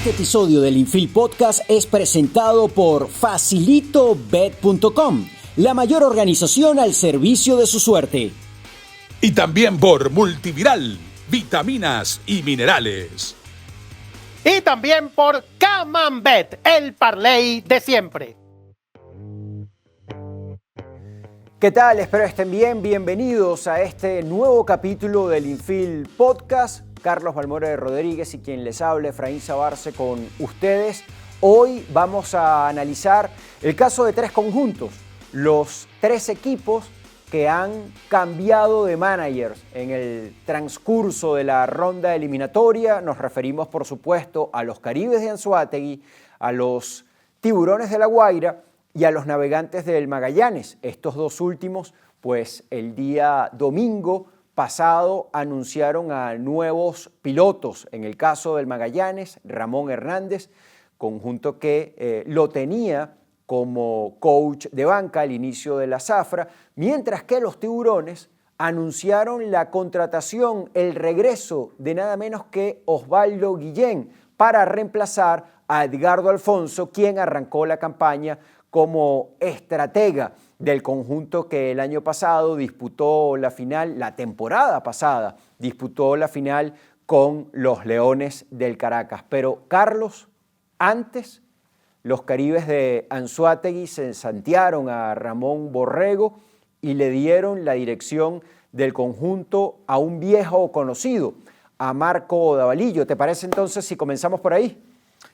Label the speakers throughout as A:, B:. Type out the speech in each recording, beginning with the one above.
A: Este episodio del Infield Podcast es presentado por FacilitoBet.com, la mayor organización al servicio de su suerte.
B: Y también por Multiviral, vitaminas y minerales.
C: Y también por Camambet, el parlay de siempre.
A: ¿Qué tal? Espero estén bien. Bienvenidos a este nuevo capítulo del Infield Podcast. Carlos Balmore Rodríguez y quien les habla, Efraín Sabarce, con ustedes. Hoy vamos a analizar el caso de tres conjuntos, los tres equipos que han cambiado de managers en el transcurso de la ronda eliminatoria. Nos referimos, por supuesto, a los Caribes de Anzoátegui, a los Tiburones de La Guaira y a los Navegantes del Magallanes. Estos dos últimos, pues el día domingo pasado anunciaron a nuevos pilotos. En el caso del Magallanes, Ramón Hernández, conjunto que lo tenía como coach de banca al inicio de la zafra, mientras que los Tiburones anunciaron la contratación, el regreso de nada menos que Osvaldo Guillén para reemplazar a Edgardo Alfonso, quien arrancó la campaña como estratega del conjunto que el año pasado disputó la final, la temporada pasada disputó la final con los Leones del Caracas. Pero Carlos, antes los Caribes de Anzoátegui se santearon a Ramón Borrego y le dieron la dirección del conjunto a un viejo conocido, a Marco Davalillo. ¿Te parece entonces si comenzamos por ahí?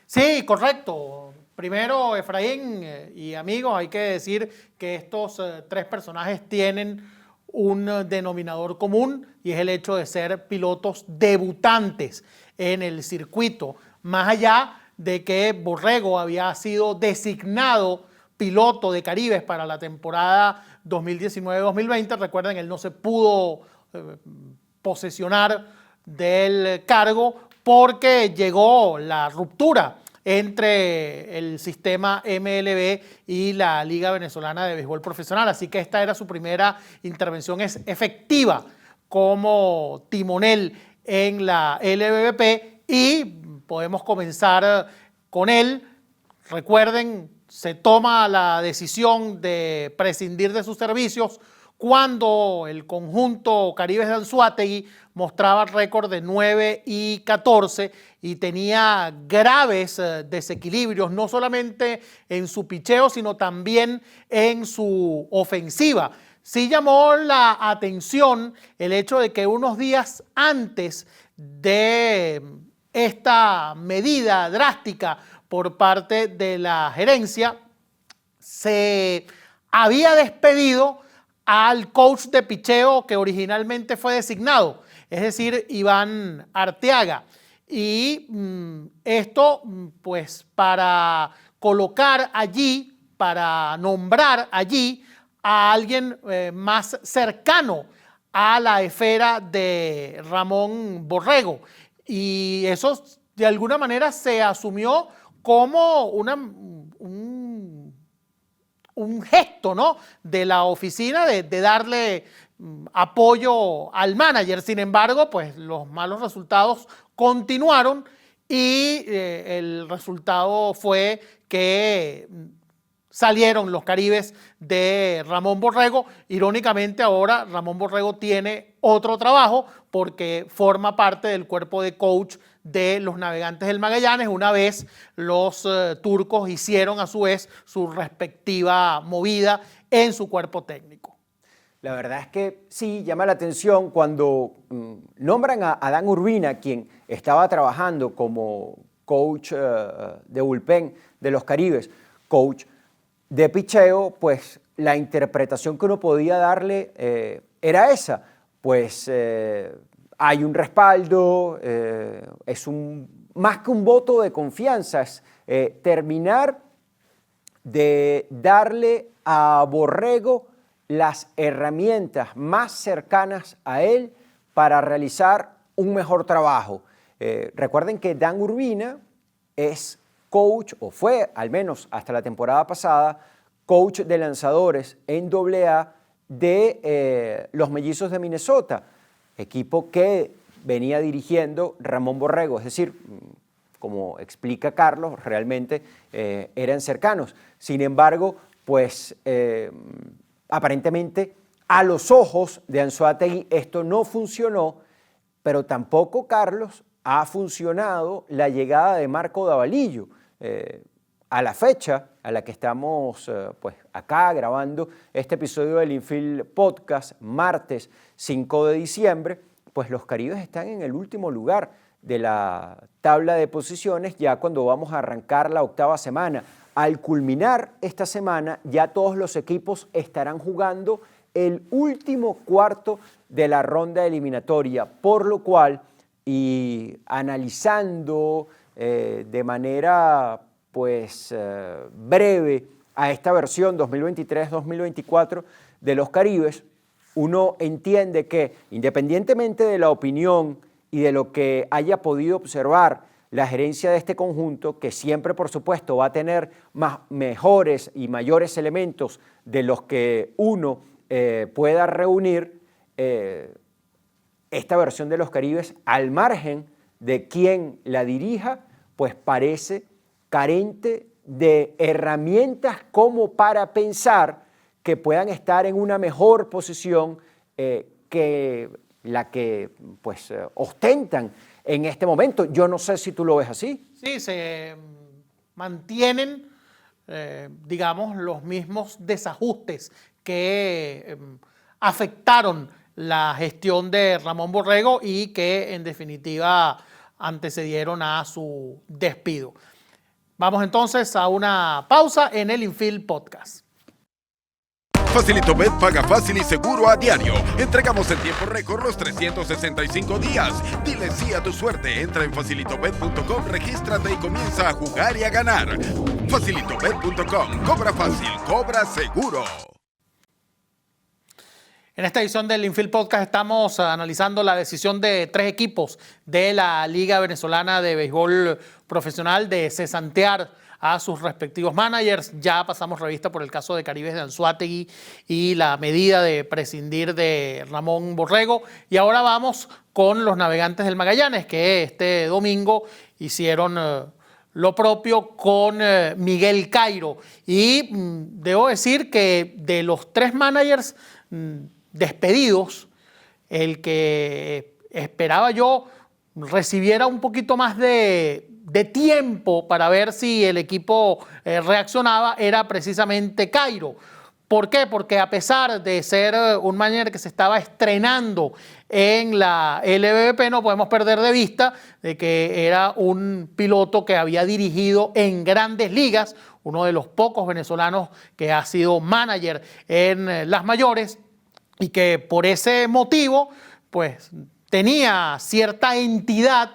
C: Sí, correcto. Primero, Efraín y amigos, hay que decir que estos tres personajes tienen un denominador común y es el hecho de ser pilotos debutantes en el circuito. Más allá de que Borrego había sido designado piloto de Caribes para la temporada 2019-2020, recuerden, él no se pudo posesionar del cargo porque llegó la ruptura entre el sistema MLB y la Liga Venezolana de Béisbol Profesional. Así que esta era su primera intervención efectiva como timonel en la LVP y podemos comenzar con él. Recuerden, se toma la decisión de prescindir de sus servicios cuando el conjunto Caribes de Anzoátegui mostraba récord de 9-14 y tenía graves desequilibrios, no solamente en su picheo, sino también en su ofensiva. Sí llamó la atención el hecho de que unos días antes de esta medida drástica por parte de la gerencia, se había despedido al coach de picheo que originalmente fue designado, es decir, Iván Arteaga. Y esto, pues, para colocar allí, para nombrar allí a alguien más cercano a la esfera de Ramón Borrego. Y eso, de alguna manera, se asumió como un gesto, ¿no?, de la oficina de darle apoyo al manager. Sin embargo, pues los malos resultados continuaron y el resultado fue que salieron los Caribes de Ramón Borrego. Irónicamente, ahora Ramón Borrego tiene otro trabajo porque forma parte del cuerpo de coach de los Navegantes del Magallanes, una vez los turcos hicieron a su vez su respectiva movida en su cuerpo técnico.
A: La verdad es que sí, llama la atención cuando nombran a Adán Urbina, quien estaba trabajando como coach de bullpen de los Caribes, coach de picheo, pues la interpretación que uno podía darle era esa, pues hay un respaldo, es más que un voto de confianza, es terminar de darle a Borrego las herramientas más cercanas a él para realizar un mejor trabajo. Recuerden que Dan Urbina es coach, o fue al menos hasta la temporada pasada, coach de lanzadores en AA de los Mellizos de Minnesota, equipo que venía dirigiendo Ramón Borrego. Es decir, como explica Carlos, realmente eran cercanos. Sin embargo, pues aparentemente a los ojos de Anzoátegui esto no funcionó, pero tampoco, Carlos, ha funcionado la llegada de Marco Davalillo. A la fecha a la que estamos pues acá grabando este episodio del Infield Podcast, martes 5 de diciembre, pues los Caribes están en el último lugar de la tabla de posiciones ya cuando vamos a arrancar la octava semana. Al culminar esta semana, ya todos los equipos estarán jugando el último cuarto de la ronda eliminatoria, por lo cual, y analizando de manera pues breve a esta versión 2023-2024 de los Caribes, uno entiende que independientemente de la opinión y de lo que haya podido observar la gerencia de este conjunto, que siempre por supuesto va a tener mejores y mayores elementos de los que uno pueda reunir, esta versión de los Caribes, al margen de quien la dirija, pues parece carente de herramientas como para pensar que puedan estar en una mejor posición que la que pues ostentan en este momento. Yo no sé si tú lo ves así.
C: Sí, se mantienen, digamos, los mismos desajustes que afectaron la gestión de Ramón Borrego y que en definitiva antecedieron a su despido. Vamos entonces a una pausa en el Infield Podcast.
B: Facilito Bet paga fácil y seguro a diario. Entregamos en tiempo récord los 365 días. Dile sí a tu suerte. Entra en facilitobet.com, regístrate y comienza a jugar y a ganar. Facilitobet.com. Cobra fácil, cobra seguro.
C: En esta edición del Infield Podcast estamos analizando la decisión de 3 equipos de la Liga Venezolana de Béisbol Profesional de cesantear a sus respectivos managers. Ya pasamos revista por el caso de Caribes de Anzoátegui y la medida de prescindir de Ramón Borrego. Y ahora vamos con los Navegantes del Magallanes, que este domingo hicieron lo propio con Miguel Cairo. Y debo decir que de los 3 managers despedidos, el que esperaba yo recibiera un poquito más de tiempo para ver si el equipo reaccionaba era precisamente Cairo. ¿Por qué? Porque a pesar de ser un manager que se estaba estrenando en la LVP, no podemos perder de vista de que era un piloto que había dirigido en Grandes Ligas, uno de los pocos venezolanos que ha sido manager en las mayores, y que por ese motivo pues tenía cierta entidad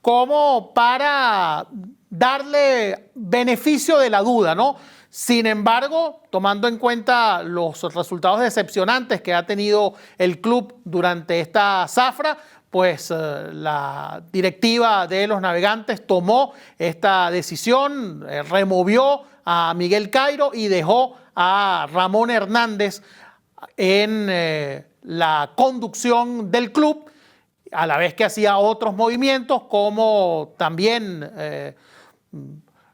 C: como para darle beneficio de la duda, ¿no? Sin embargo, tomando en cuenta los resultados decepcionantes que ha tenido el club durante esta zafra, pues la directiva de los Navegantes tomó esta decisión, removió a Miguel Cairo y dejó a Ramón Hernández en la conducción del club, a la vez que hacía otros movimientos como también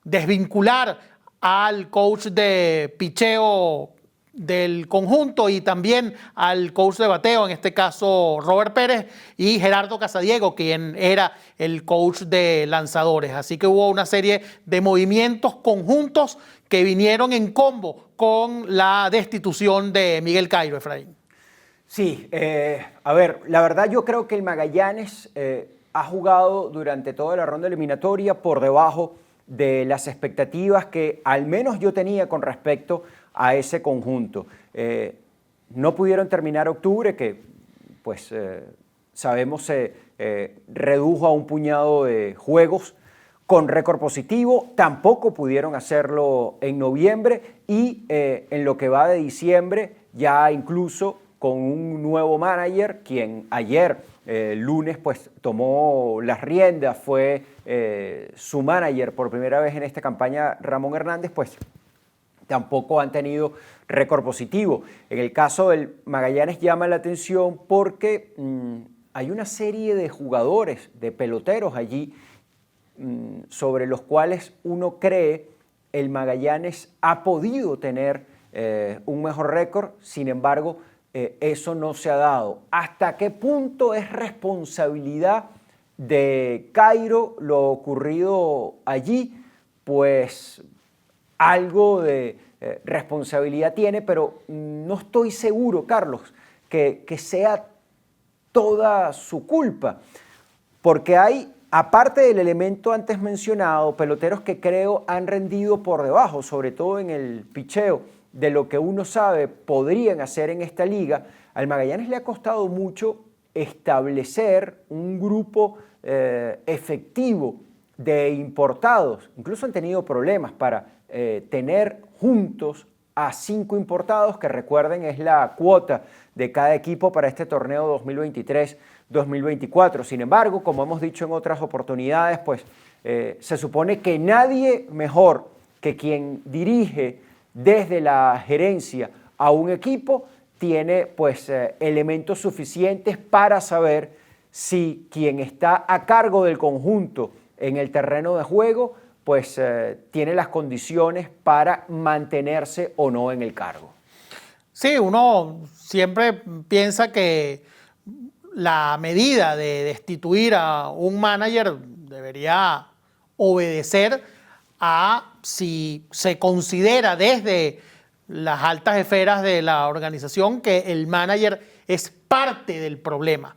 C: desvincular al coach de picheo del conjunto y también al coach de bateo, en este caso Robert Pérez, y Gerardo Casadiego, quien era el coach de lanzadores. Así que hubo una serie de movimientos conjuntos que vinieron en combo con la destitución de Miguel Cairo, Efraín.
A: Sí, a ver, la verdad yo creo que el Magallanes ha jugado durante toda la ronda eliminatoria por debajo de las expectativas que al menos yo tenía con respecto a ese conjunto. No pudieron terminar octubre, que pues sabemos se redujo a un puñado de juegos con récord positivo. Tampoco pudieron hacerlo en noviembre y en lo que va de diciembre ya incluso con un nuevo manager, quien ayer, lunes, pues tomó las riendas, fue su manager por primera vez en esta campaña, Ramón Hernández, pues tampoco han tenido récord positivo. En el caso del Magallanes llama la atención porque hay una serie de jugadores, de peloteros allí, sobre los cuales uno cree el Magallanes ha podido tener un mejor récord, sin embargo, eso no se ha dado. ¿Hasta qué punto es responsabilidad de Cairo lo ocurrido allí? Pues algo de responsabilidad tiene, pero no estoy seguro, Carlos, que sea toda su culpa, porque hay, aparte del elemento antes mencionado, peloteros que creo han rendido por debajo, sobre todo en el picheo, de lo que uno sabe podrían hacer en esta liga. Al Magallanes le ha costado mucho establecer un grupo efectivo de importados. Incluso han tenido problemas para tener juntos a 5 importados, que recuerden es la cuota de cada equipo para este torneo 2023-2024. Sin embargo, como hemos dicho en otras oportunidades, pues se supone que nadie mejor que quien dirige desde la gerencia a un equipo tiene pues elementos suficientes para saber si quien está a cargo del conjunto en el terreno de juego pues tiene las condiciones para mantenerse o no en el cargo.
C: Sí, uno siempre piensa que la medida de destituir a un manager debería obedecer a si se considera desde las altas esferas de la organización que el manager es parte del problema.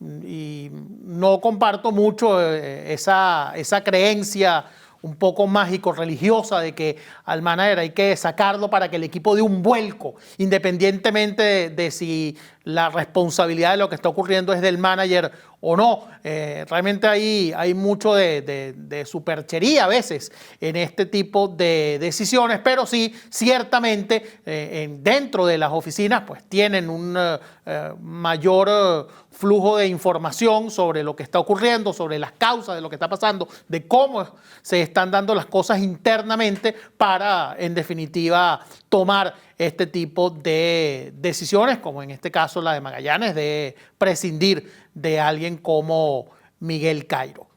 C: Y no comparto mucho esa creencia un poco mágico-religiosa de que al manager hay que sacarlo para que el equipo dé un vuelco, independientemente de si la responsabilidad de lo que está ocurriendo es del manager o no. Realmente hay mucho de superchería a veces en este tipo de decisiones, pero sí, ciertamente dentro de las oficinas pues tienen un mayor flujo de información sobre lo que está ocurriendo, sobre las causas de lo que está pasando, de cómo se están dando las cosas internamente para, en definitiva, tomar este tipo de decisiones, como en este caso la de Magallanes, de prescindir de alguien como Miguel Cairo.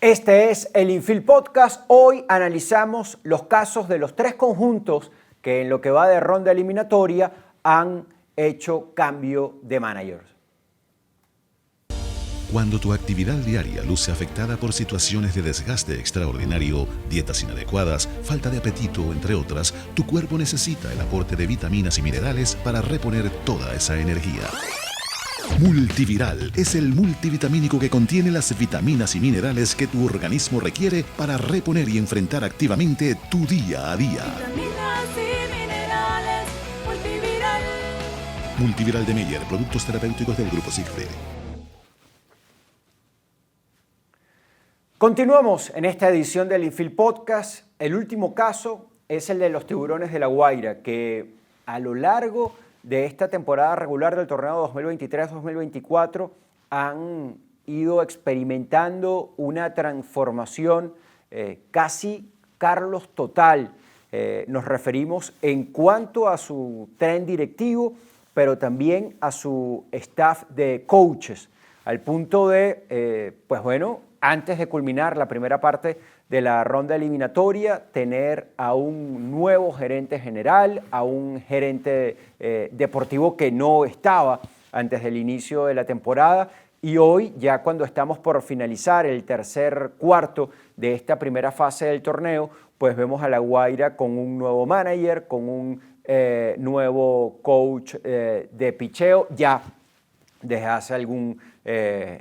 A: Este es el Infield Podcast. Hoy analizamos los casos de los 3 conjuntos que en lo que va de ronda eliminatoria han hecho cambio de managers.
D: Cuando tu actividad diaria luce afectada por situaciones de desgaste extraordinario, dietas inadecuadas, falta de apetito, entre otras, tu cuerpo necesita el aporte de vitaminas y minerales para reponer toda esa energía. Multiviral es el multivitamínico que contiene las vitaminas y minerales que tu organismo requiere para reponer y enfrentar activamente tu día a día.
E: Vitaminas y minerales, Multiviral.
D: Multiviral de Meyer, productos terapéuticos del Grupo Sigfrid.
A: Continuamos en esta edición del Infield Podcast. El último caso es el de los Tiburones de La Guaira, que a lo largo de esta temporada regular del torneo 2023-2024 han ido experimentando una transformación casi Carlos total. Nos referimos en cuanto a su tren directivo, pero también a su staff de coaches, al punto de, antes de culminar la primera parte de la ronda eliminatoria, tener a un nuevo gerente general, a un gerente deportivo que no estaba antes del inicio de la temporada, y hoy, ya cuando estamos por finalizar el tercer cuarto de esta primera fase del torneo, pues vemos a La Guaira con un nuevo manager, con un nuevo coach de picheo, ya desde hace algún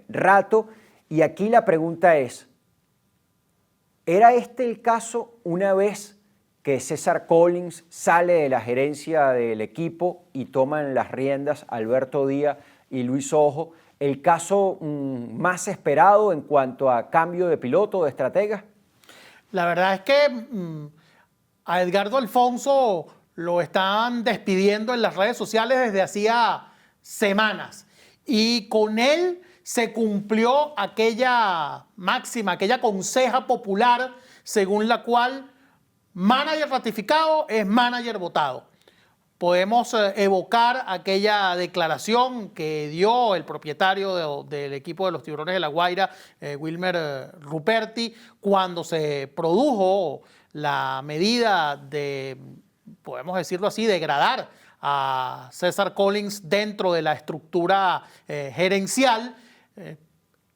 A: rato. Y aquí la pregunta es, ¿era este el caso una vez que César Collins sale de la gerencia del equipo y toman las riendas Alberto Díaz y Luis Ojo, el caso más esperado en cuanto a cambio de piloto, de estratega?
C: La verdad es que a Edgardo Alfonso lo estaban despidiendo en las redes sociales desde hacía semanas y con él se cumplió aquella máxima, aquella conseja popular según la cual manager ratificado es manager votado. podemos evocar aquella declaración que dio el propietario del equipo de los Tiburones de La Guaira, Wilmer Ruperti, cuando se produjo la medida de, podemos decirlo así, degradar a César Collins dentro de la estructura gerencial.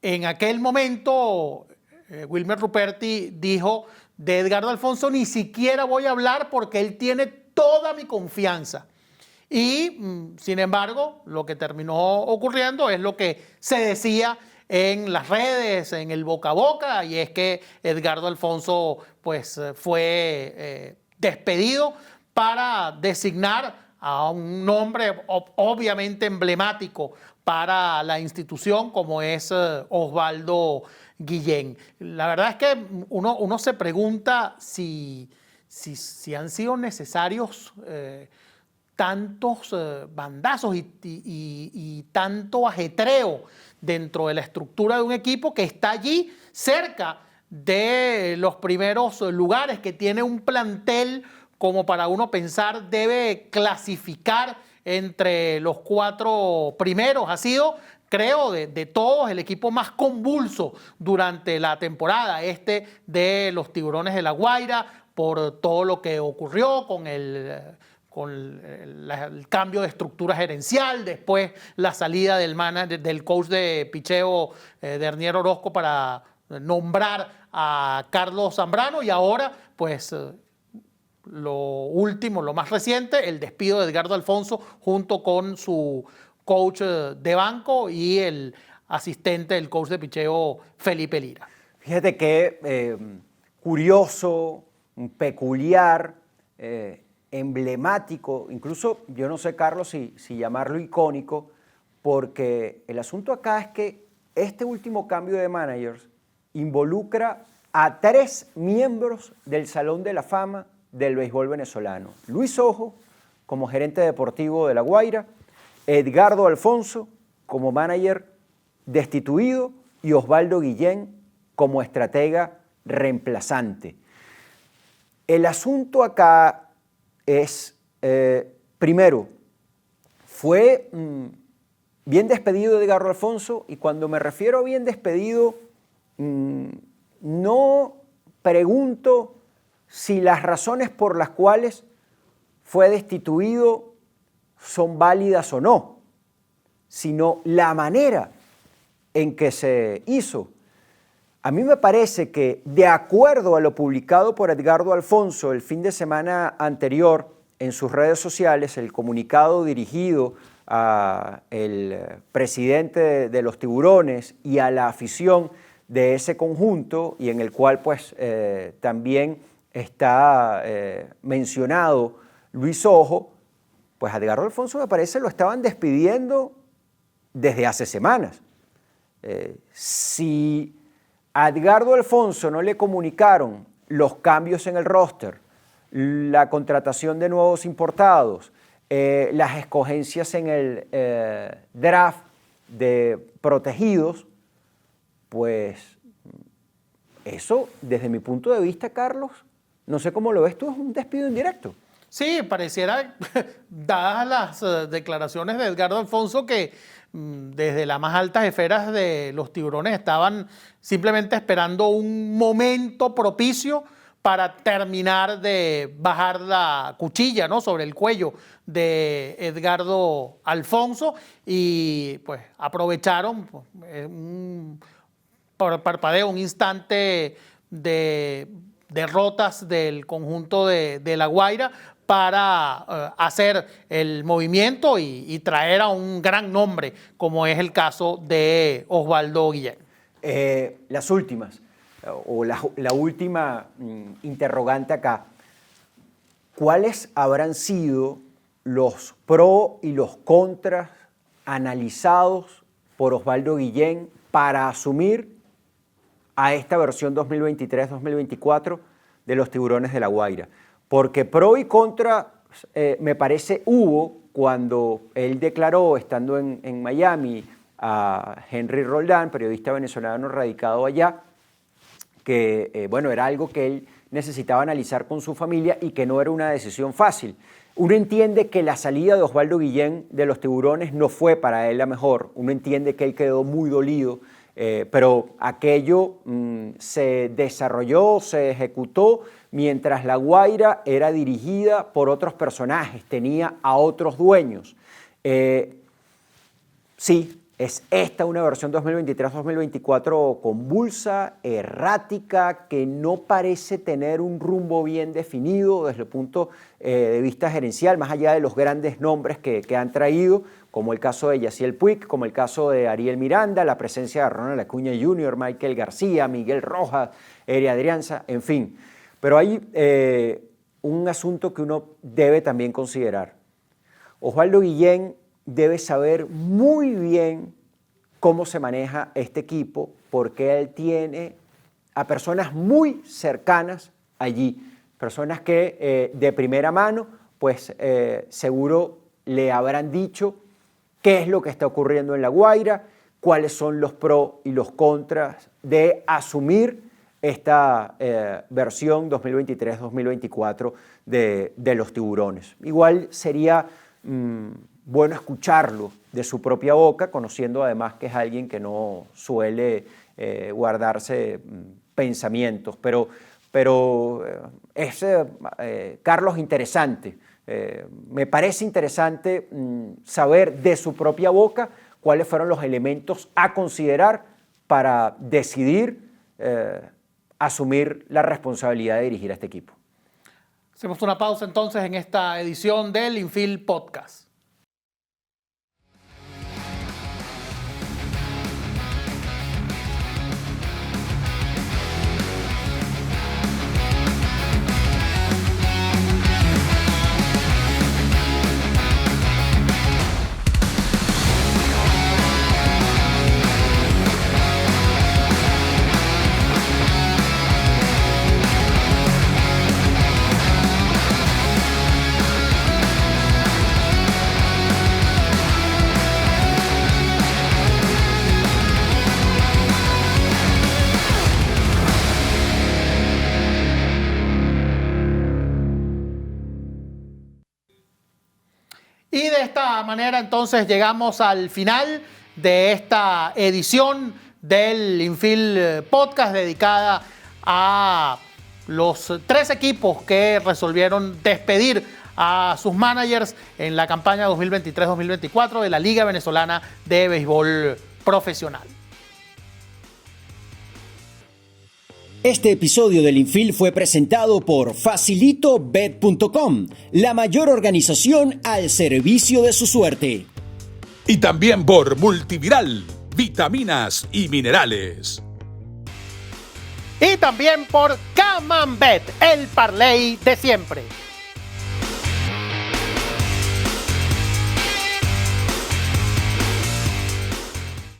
C: En aquel momento, Wilmer Ruperti dijo: de Edgardo Alfonso ni siquiera voy a hablar porque él tiene toda mi confianza. Y, sin embargo, lo que terminó ocurriendo es lo que se decía en las redes, en el boca a boca, y es que Edgardo Alfonso pues, fue despedido para designar a un nombre obviamente emblemático para la institución como es Osvaldo Guillén. La verdad es que uno se pregunta si han sido necesarios tantos bandazos y tanto ajetreo dentro de la estructura de un equipo que está allí cerca de los primeros lugares, que tiene un plantel como para uno pensar debe clasificar entre los 4 primeros. Ha sido, creo, de todos, el equipo más convulso durante la temporada, de los Tiburones de La Guaira, por todo lo que ocurrió con el cambio de estructura gerencial, después la salida del coach de picheo, Dernier Orozco, para nombrar a Carlos Zambrano, y ahora pues lo último, lo más reciente, el despido de Edgardo Alfonso junto con su coach de banco y el asistente del coach de picheo, Felipe Lira.
A: Fíjate que curioso, peculiar, emblemático, incluso yo no sé, Carlos, si llamarlo icónico, porque el asunto acá es que este último cambio de managers involucra a 3 miembros del Salón de la Fama del béisbol venezolano: Luis Ojo como gerente deportivo de La Guaira, Edgardo Alfonso como manager destituido y Osvaldo Guillén como estratega reemplazante. El asunto acá es, primero, fue bien despedido de Edgardo Alfonso, y cuando me refiero a bien despedido, no pregunto si las razones por las cuales fue destituido son válidas o no, sino la manera en que se hizo. A mí me parece que, de acuerdo a lo publicado por Edgardo Alfonso el fin de semana anterior en sus redes sociales, el comunicado dirigido al presidente de los Tiburones y a la afición de ese conjunto, y en el cual pues también está mencionado Luis Ojo, pues a Edgardo Alfonso, me parece, lo estaban despidiendo desde hace semanas. Si a Edgardo Alfonso no le comunicaron los cambios en el roster, la contratación de nuevos importados, las escogencias en el draft de protegidos, pues eso, desde mi punto de vista, Carlos, no sé cómo lo ves tú, es un despido indirecto.
C: Sí, pareciera, dadas las declaraciones de Edgardo Alfonso, que desde las más altas esferas de los Tiburones estaban simplemente esperando un momento propicio para terminar de bajar la cuchilla, ¿no?, sobre el cuello de Edgardo Alfonso, y pues aprovecharon un parpadeo, un instante de derrotas del conjunto de La Guaira para hacer el movimiento y traer a un gran nombre, como es el caso de Osvaldo Guillén.
A: Las últimas, o la última interrogante acá: ¿cuáles habrán sido los pros y los contras analizados por Osvaldo Guillén para asumir a esta versión 2023-2024 de los Tiburones de La Guaira? Porque pro y contra me parece hubo cuando él declaró, estando en Miami, a Henry Roldán, periodista venezolano radicado allá, que bueno, era algo que él necesitaba analizar con su familia y que no era una decisión fácil. Uno entiende que la salida de Osvaldo Guillén de los Tiburones no fue para él la mejor. Uno entiende que él quedó muy dolido, pero aquello se desarrolló, se ejecutó mientras La Guaira era dirigida por otros personajes, tenía a otros dueños. Sí, es esta una versión 2023-2024 convulsa, errática, que no parece tener un rumbo bien definido desde el punto de vista gerencial, más allá de los grandes nombres que han traído, como el caso de Yaciel Puig, como el caso de Ariel Miranda, la presencia de Ronald Acuña Jr., Michael García, Miguel Rojas, Eri Adrianza, en fin. Pero hay un asunto que uno debe también considerar. Osvaldo Guillén debe saber muy bien cómo se maneja este equipo, porque él tiene a personas muy cercanas allí, personas que de primera mano, pues seguro le habrán dicho qué es lo que está ocurriendo en La Guaira, cuáles son los pros y los contras de asumir esta versión 2023-2024 de los Tiburones. Igual sería bueno escucharlo de su propia boca, conociendo además que es alguien que no suele guardarse pensamientos, pero es, Carlos, interesante. Me parece interesante saber de su propia boca cuáles fueron los elementos a considerar para decidir asumir la responsabilidad de dirigir a este equipo.
C: Hacemos una pausa entonces en esta edición del Infield Podcast. Y de esta manera entonces llegamos al final de esta edición del Infield Podcast dedicada a los 3 equipos que resolvieron despedir a sus managers en la campaña 2023-2024 de la Liga Venezolana de Béisbol Profesional.
A: Este episodio del Infield fue presentado por FacilitoBet.com, la mayor organización al servicio de su suerte.
F: Y también por Multiviral, vitaminas y minerales.
C: Y también por Camambet, el parlay de siempre.